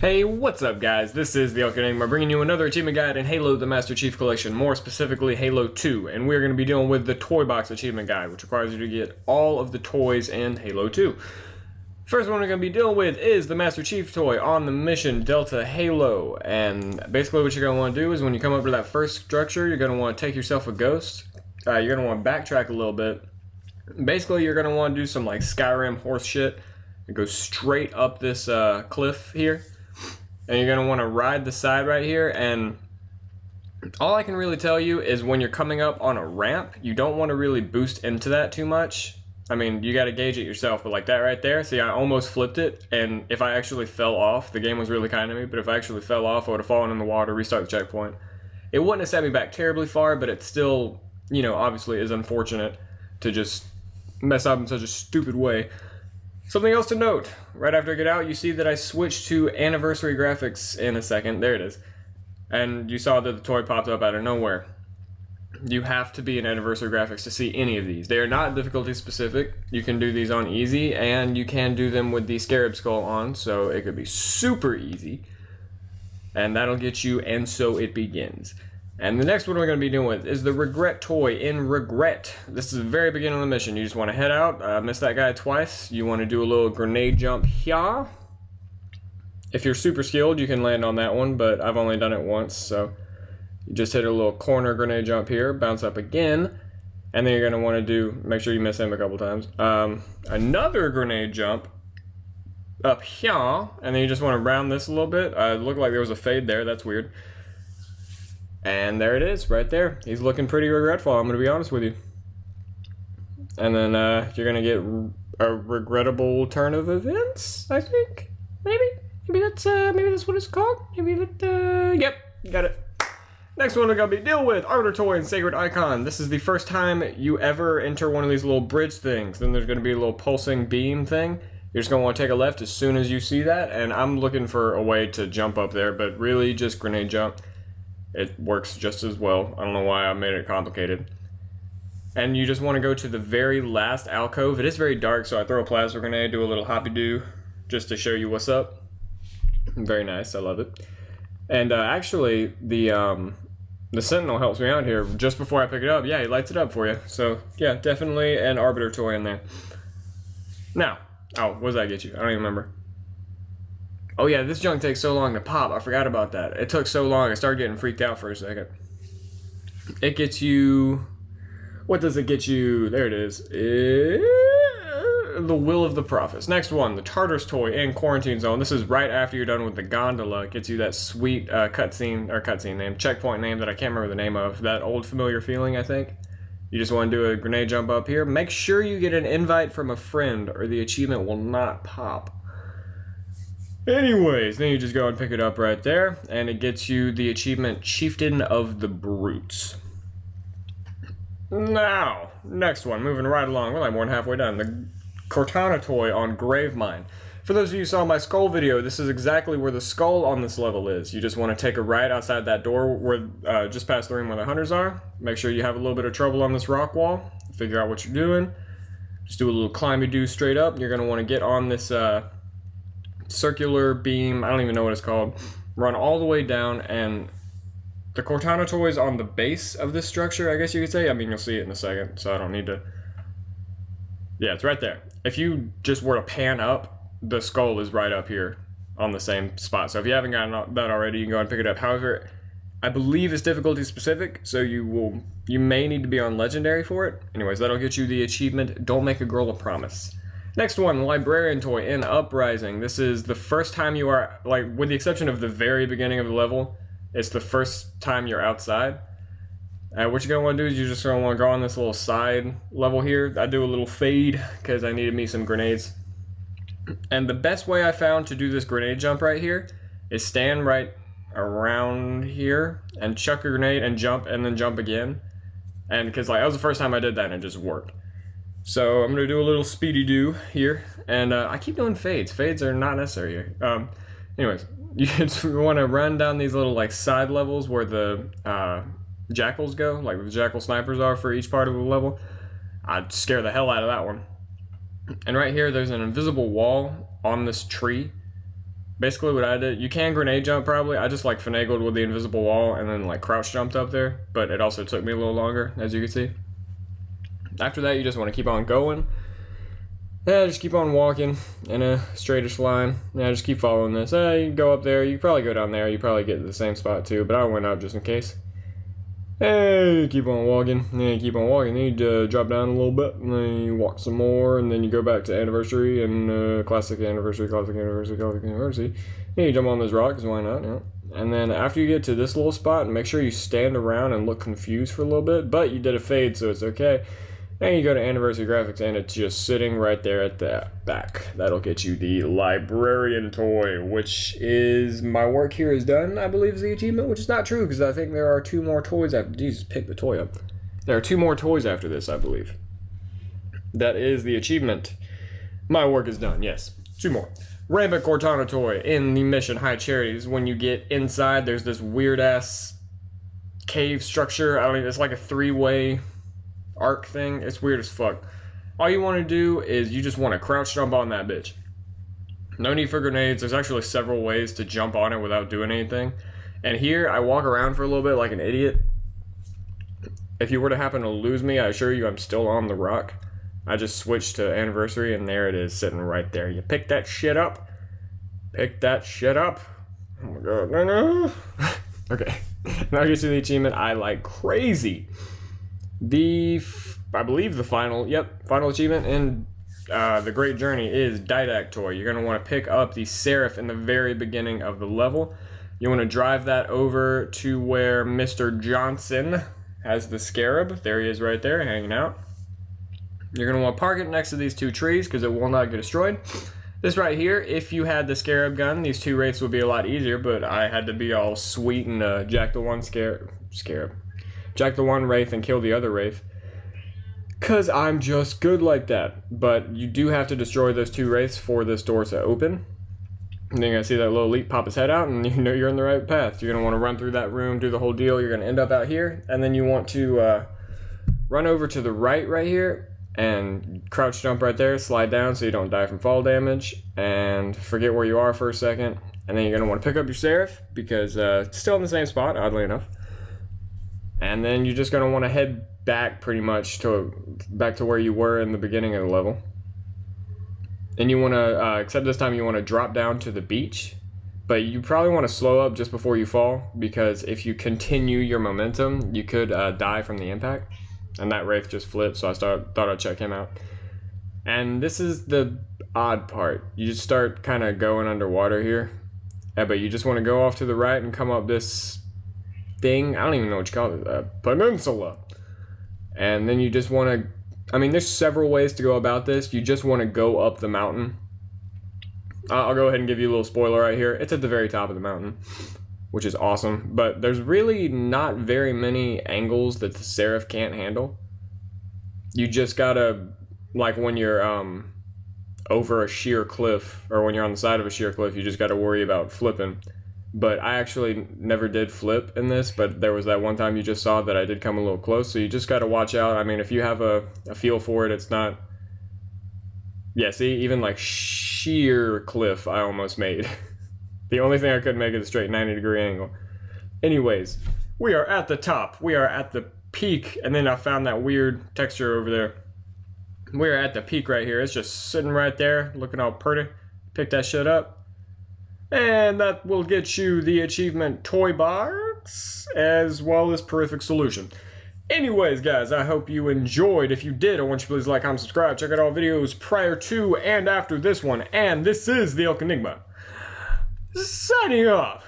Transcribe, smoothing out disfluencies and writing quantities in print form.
Hey, what's up guys? This is the Elk Enigma bringing you another achievement guide in Halo the Master Chief Collection, more specifically Halo 2, and we're going to be dealing with the Toybox achievement guide, which requires you to get all of the toys in Halo 2. First one we're going to be dealing with is the Master Chief toy on the mission Delta Halo, and basically what you're going to want to do is when you come up to that first structure, you're going to want to take yourself a ghost, you're going to want to backtrack a little bit. Basically you're going to want to do some like Skyrim horse shit and go straight up this cliff here. And you're going to want to ride the side right here, and all I can really tell you is when you're coming up on a ramp, you don't want to really boost into that too much. I mean, you got to gauge it yourself, but like that right there, see, I almost flipped it, and if I actually fell off, the game was really kind to me, but if I actually fell off, I would have fallen in the water, restart the checkpoint. It wouldn't have set me back terribly far, but it still, you know, obviously is unfortunate to just mess up in such a stupid way. Something else to note, right after I get out, you see that I switched to anniversary graphics in a second. There it is. And you saw that the toy popped up out of nowhere. You have to be in anniversary graphics to see any of these. They are not difficulty specific. You can do these on easy, and you can do them with the scarab skull on, so it could be super easy. And that'll get you, and so it begins. And the next one we're going to be dealing with is the Regret toy in Regret. This is the very beginning of the mission. You just want to head out, miss that guy twice. You want to do a little grenade jump here. If you're super skilled, you can land on that one, but I've only done it once, so you just hit a little corner grenade jump here, bounce up again, and then you're going to want to do, make sure you miss him a couple times, another grenade jump up here, and then you just want to round this a little bit. It looked like there was a fade there. That's weird. And there it is, right there. He's looking pretty regretful, I'm going to be honest with you. And then you're going to get a regrettable turn of events, I think. Maybe that's what it's called. Maybe that, yep, got it. Next one we're going to be dealing with, Arbiter Toy and Sacred Icon. This is the first time you ever enter one of these little bridge things. Then there's going to be a little pulsing beam thing. You're just going to want to take a left as soon as you see that. And I'm looking for a way to jump up there, but really just grenade jump. It works just as well. I don't know why I made it complicated. And you just want to go to the very last alcove. It is very dark, so I throw a plasma grenade, do a little hoppy-doo, just to show you what's up. Very nice, I love it. And actually, the Sentinel helps me out here. Just before I pick it up, yeah, he lights it up for you. So, yeah, definitely an Arbiter toy in there. Now, oh, what does that get you? I don't even remember. Oh yeah, this junk takes so long to pop. I forgot about that. It took so long, I started getting freaked out for a second. It gets you... What does it get you? There it is. The Will of the Prophets. Next one, the Tartars Toy in Quarantine Zone. This is right after you're done with the gondola. It gets you that sweet cutscene name, checkpoint name that I can't remember the name of. That old familiar feeling, I think. You just want to do a grenade jump up here. Make sure you get an invite from a friend or the achievement will not pop. Anyways, then you just go and pick it up right there, and it gets you the achievement Chieftain of the Brutes. Now, next one, moving right along, we're like more than halfway done. The Cortana Toy on Gravemine. For those of you who saw my skull video, this is exactly where the skull on this level is. You just want to take a right outside that door, where just past the room where the hunters are. Make sure you have a little bit of trouble on this rock wall. Figure out what you're doing. Just do a little climby-do straight up. You're going to want to get on this... circular beam, I don't even know what it's called, run all the way down, and the Cortana Toy is on the base of this structure, I guess you could say. I mean, you'll see it in a second, so I don't need to... Yeah, it's right there. If you just were to pan up, the skull is right up here on the same spot. So if you haven't gotten that already, you can go and pick it up. However, I believe it's difficulty specific, so you may need to be on Legendary for it. Anyways, that'll get you the achievement, Don't Make a Girl a Promise. Next one, Librarian Toy in Uprising. This is the first time you are, like, with the exception of the very beginning of the level, it's the first time you're outside. What you're going to want to do is you're just going to want to go on this little side level here. I do a little fade because I needed me some grenades. And the best way I found to do this grenade jump right here is stand right around here and chuck a grenade and then jump again. And because, like, that was the first time I did that and it just worked. So I'm going to do a little speedy do here, and I keep doing fades. Fades are not necessary here. Anyways, you just want to run down these little like side levels where the jackals go, like the jackal snipers are for each part of the level. I'd scare the hell out of that one. And right here, there's an invisible wall on this tree basically what I did, you can grenade jump probably. I just like finagled with the invisible wall and then like crouch jumped up there, but it also took me a little longer, as you can see. After that, you just want to keep on going. Yeah, just keep on walking in a straightish line. Yeah, just keep following this. You go up there, you probably go down there, you probably get to the same spot too, but I went up just in case. Hey, keep on walking. Yeah, keep on walking. Then you drop down a little bit, and then you walk some more, and then you go back to anniversary and classic anniversary, classic anniversary, classic anniversary. Yeah, you jump on those rocks, why not? Yeah. And then after you get to this little spot, make sure you stand around and look confused for a little bit, but you did a fade, so it's okay. And you go to anniversary graphics, and it's just sitting right there at the back. That'll get you the Librarian Toy, which is, my work here is done, I believe is the achievement, which is not true, because I think there are 2 more toys after, Jesus, pick the toy up. There are 2 more toys after this, I believe. That is the achievement. My work is done, yes. 2 more. Rampant Cortana Toy in the mission High Charities. When you get inside, there's this weird-ass cave structure. I mean, it's like a 3-way arc thing. It's weird as fuck. All you want to do is you just want to crouch jump on that bitch. No need for grenades. There's actually several ways to jump on it without doing anything. And here I walk around for a little bit like an idiot. If you were to happen to lose me, I assure you I'm still on the rock. I just switched to anniversary and there it is sitting right there. You pick that shit up. Pick that shit up. Oh my god. No. Okay. Now get to the achievement I like crazy. I believe the final achievement in the Great Journey is Didact Toy. You're going to want to pick up the Seraph in the very beginning of the level. You want to drive that over to where Mr. Johnson has the Scarab. There he is right there, hanging out. You're going to want to park it next to these 2 trees because it will not get destroyed. This right here, if you had the Scarab gun, these 2 wraiths would be a lot easier, but I had to be all sweet and jack the one Scarab. Jack the one wraith and kill the other wraith. Cause I'm just good like that. But you do have to destroy those 2 wraiths for this door to open. And then you're gonna see that little elite pop his head out and you know you're on the right path. You're gonna want to run through that room, do the whole deal. You're gonna end up out here. And then you want to run over to the right here and crouch jump right there, slide down so you don't die from fall damage. And forget where you are for a second. And then you're gonna want to pick up your Seraph because it's still in the same spot, oddly enough. And then you're just going to want to head back pretty much back to where you were in the beginning of the level. And you want to, except this time you want to drop down to the beach. But you probably want to slow up just before you fall, because if you continue your momentum, you could die from the impact. And that wraith just flipped, so I thought I'd check him out. And this is the odd part. You just start kind of going underwater here. But you just want to go off to the right and come up this thing. I don't even know what you call it. Peninsula. And then you just want to... I mean, there's several ways to go about this. You just want to go up the mountain. I'll go ahead and give you a little spoiler right here. It's at the very top of the mountain, which is awesome. But there's really not very many angles that the Seraph can't handle. You just gotta... Like when you're over a sheer cliff, or when you're on the side of a sheer cliff, you just gotta worry about flipping. But I actually never did flip in this, but there was that one time you just saw that I did come a little close, so you just gotta watch out. I mean, if you have a feel for it, it's not... Yeah, see, even like sheer cliff I almost made. The only thing I couldn't make is a straight 90-degree angle. Anyways, we are at the top. We are at the peak, and then I found that weird texture over there. We're at the peak right here. It's just sitting right there, looking all pretty. Pick that shit up. And that will get you the achievement Toybox, as well as Perfect Solution. Anyways, guys, I hope you enjoyed. If you did, I want you to please like, comment, subscribe. Check out all videos prior to and after this one. And this is the Elk Enigma, signing off.